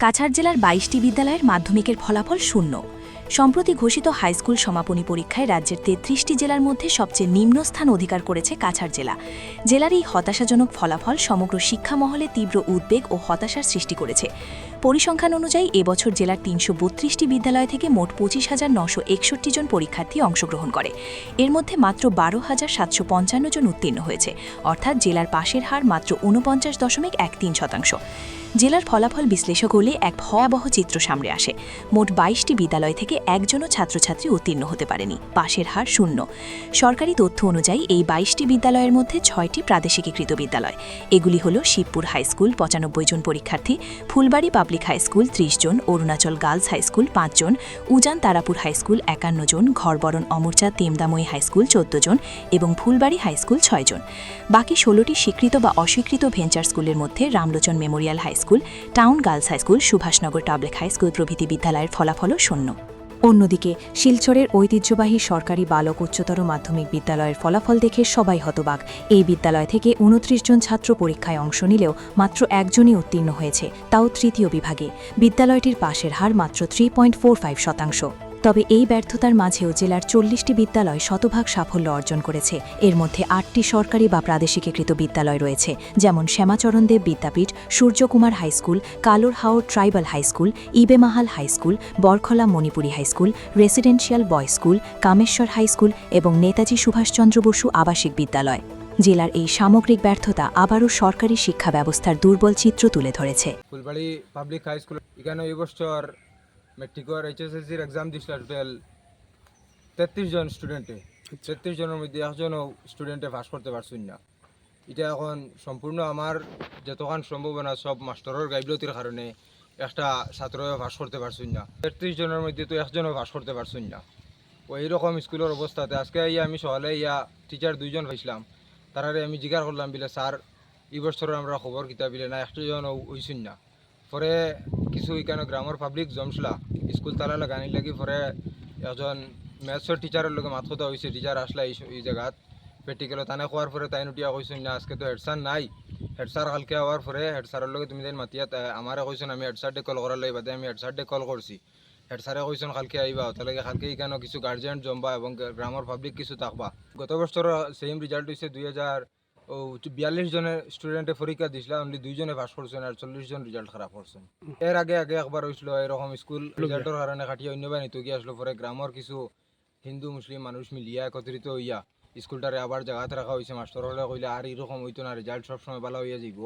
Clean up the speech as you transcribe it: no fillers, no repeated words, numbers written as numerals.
কাছাড় জেলার ২২টি বিদ্যালয়ের মাধ্যমিকের ফলাফল শূন্য। সম্প্রতি ঘোষিত হাইস্কুল সমাপনী পরীক্ষায় রাজ্যের ৩৩টি জেলার মধ্যে সবচেয়ে নিম্ন স্থান অধিকার করেছে কাছাড় জেলা। জেলার এই হতাশাজনক ফলাফল সমগ্র শিক্ষা মহলে তীব্র উদ্বেগ ও হতাশার সৃষ্টি করেছে। পরিসংখ্যান অনুযায়ী এবছর জেলার ৩৩২টি বিদ্যালয় থেকে মোট ২৫,৯৬১ জন পরীক্ষার্থী অংশগ্রহণ করে। এর মধ্যে মাত্র ১২,৭৫৫ জন উত্তীর্ণ হয়েছে, অর্থাৎ জেলার পাশের হার মাত্র ৪৯.13%। জেলার ফলাফল বিশ্লেষক হলে এক ভয়াবহ চিত্র সামনে আসে। মোট ২২টি বিদ্যালয় থেকে একজনও ছাত্রছাত্রী উত্তীর্ণ হতে পারেনি, পাশের হার শূন্য। সরকারি তথ্য অনুযায়ী এই ২২টি বিদ্যালয়ের মধ্যে ৬টি প্রাদেশিকীকৃত বিদ্যালয়। এগুলি হল শিবপুর হাইস্কুল ৯৫ জন পরীক্ষার্থী, ফুলবাড়ি পাবলিক হাইস্কুল ৩০ জন, অরুণাচল গার্লস হাইস্কুল ৫ জন, উজান তারাপুর হাইস্কুল ৫১ জন, ঘরবরণ অমরচাঁদ তেমদাময়ী হাইস্কুল ১৪ জন এবং ফুলবাড়ি হাইস্কুল ৬ জন। বাকি ১৬টি স্বীকৃত বা অস্বীকৃত ভেঞ্চার স্কুলের মধ্যে Ramlochan Memorial high school, town girls high school, Subhashnagar public high school প্রভৃতি বিদ্যালয়ের ফলাফলও শূন্য। অন্যদিকে শিলচরের ঐতিহ্যবাহী সরকারি বালক উচ্চতর মাধ্যমিক বিদ্যালয়ের ফলাফল দেখে সবাই হতবাক। এই বিদ্যালয় থেকে ২৯ জন ছাত্র পরীক্ষায় অংশ নিলেও মাত্র একজনই উত্তীর্ণ হয়েছে, তাও তৃতীয় বিভাগে। বিদ্যালয়টির পাশের হার মাত্র 3.45%। তবে এই ব্যর্থতার মাঝেও জেলার ৪০টি বিদ্যালয় শতভাগ সাফল্য অর্জন করেছে। এর মধ্যে ৮টি সরকারি বা প্রাদেশিকীকৃত বিদ্যালয় রয়েছে, যেমন Shyamacharan Dev Vidyapith, Suryakumar high school, Kalorhaor tribal high school, Ibemahal high school, Barkhala Manipuri high school, residential boys school, Kameshwar high school এবং নেতাজি সুভাষচন্দ্র বসু আবাসিক বিদ্যালয়। জেলার এই সামগ্রিক ব্যর্থতা আবারও সরকারি শিক্ষা ব্যবস্থার দুর্বল চিত্র তুলে ধরেছে। ফুলবাড়ি পাবলিক হাইস্কুল এখানে এই বছর মেট্রিক আর এইচএসএলসির এক্সাম দিছিল টোটাল ৩৩ জন স্টুডেন্টে। ৩৩ জনের মধ্যে একজনও স্টুডেন্টে পাস করতে পারছেন না। এটা এখন সম্পূর্ণ আমার যতক্ষণ সম্ভাবনা সব মাস্টারের গাইফলতির কারণে একটা ছাত্রও পাস করতে পারছেন না। ৩৩ জনের মধ্যে তো একজনও পাস করতে পারছেন না। ও এইরকম স্কুলের অবস্থাতে আজকে আমি সকালে টিচার ২ জন পাইছিলাম, তারারে আমি জিজ্ঞাসা করলাম বিলে স্যার এই বছর আমরা খবর কিতা বিলে না একজনও হইছেন না। পরে কিছু এখানে গ্রামের পাবলিক জমসলা স্কুল তালা লাগানি লাগি পরে একজন ম্যাথসের টিচারের লগে মাত কথা হয়েছে। টিচার আসলা এই জায়গাত প্র্যাকটিক্যাল তানে খোয়ার পরে তাই নুটিয়া কইছেন না আজকে তো হেড স্যার নাই। হেড স্যার কালকে হওয়ার পরে হেড স্যারের লগে তুমি তাই মাতিয়া আমারে কইছেন আমি হেড স্যারডে কল করার লাগে বাদে আমি হেড স্যারডে কল করছি। হেড স্যারে কইছেন কালকে আইবা, তাহলে কালকে এখানে কিছু গার্জিয়ান জমবা এবং গ্রামের পাবলিক কিছু থাকবা। গত বছর সেম রেজাল্ট হয়েছে ২০৪২ জনের স্টুডেন্টে পরীক্ষা দিছিল, অনলি ২ জনে পাস করছেন আর ৪০ জন রেজাল্ট খারাপ করছেন। এর আগে একবার হয়েছিল এরকম স্কুল রেজাল্টের কারণে কাটিয়ে অন্যবার নিতে গিয়ে আসলো। পরে গ্রামের কিছু হিন্দু মুসলিম মানুষ মিলিয়া একত্রিত হইয়া স্কুলটারে আবার জায়গাতে রাখা হয়েছে। মাস্টার হলে কইলে আর এরকম হইতো না, রেজাল্ট সবসময় ভালো হইয়া যাইব।